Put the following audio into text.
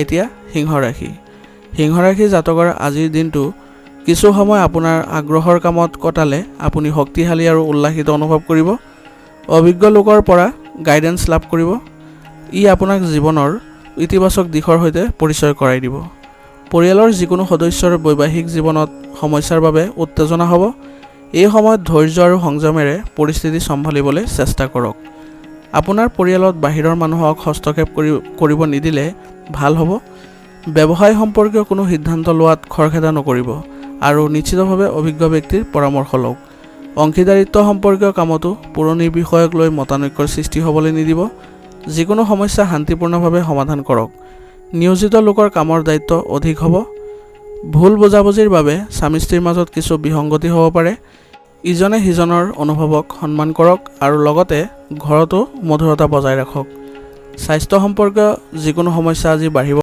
এতিয়া সিংহ ৰাশি। সিংহ ৰাশি জাতকৰ আজিৰ দিনটো কিছু সময় আপোনাৰ আগ্ৰহৰ কামত কটালে আপুনি শক্তিশালী আৰু উল্লাসিত অনুভৱ কৰিব। অভিজ্ঞ লোকৰ পৰা গাইডেন্স লাভ কৰিব। ই আপোনাক জীৱনৰ ইতিবাচক দিশৰ সৈতে পৰিচয় কৰাই দিব। পৰিয়ালৰ যিকোনো সদস্যৰ বৈবাহিক জীৱনত সমস্যাৰ বাবে উত্তেজনা হ'ব। এই সময়ত ধৈৰ্য আৰু সংযমেৰে পৰিস্থিতি চম্ভালিবলৈ চেষ্টা কৰক। আপোনাৰ পৰিয়ালত বাহিৰৰ মানুহক হস্তক্ষেপ কৰিব নিদিলে ভাল হ'ব। ব্যৱসায় সম্পৰ্কীয় কোনো সিদ্ধান্ত লোৱাত খৰখেদা নকৰিব আৰু নিশ্চিতভাৱে অভিজ্ঞ ব্যক্তিৰ পৰামৰ্শ লওক। অংশীদাৰিত্ব সম্পৰ্কীয় কামতো পুৰণি বিষয়ক লৈ মতানৈক্যৰ সৃষ্টি হ'বলৈ নিদিব। যিকোনো সমস্যা শান্তিপূৰ্ণভাৱে সমাধান কৰক। নিয়োজিত লোকৰ কামৰ দায়িত্ব অধিক হ'ব। ভুল বুজাবুজিৰ বাবে স্বামী স্ত্ৰীৰ মাজত কিছু বিসংগতি হ'ব পাৰে। ইজনে সিজনৰ অনুভৱক সন্মান কৰক আৰু লগতে ঘৰতো মধুৰতা বজাই ৰাখক। স্বাস্থ্য সম্পৰ্কীয় যিকোনো সমস্যা আজি বাঢ়িব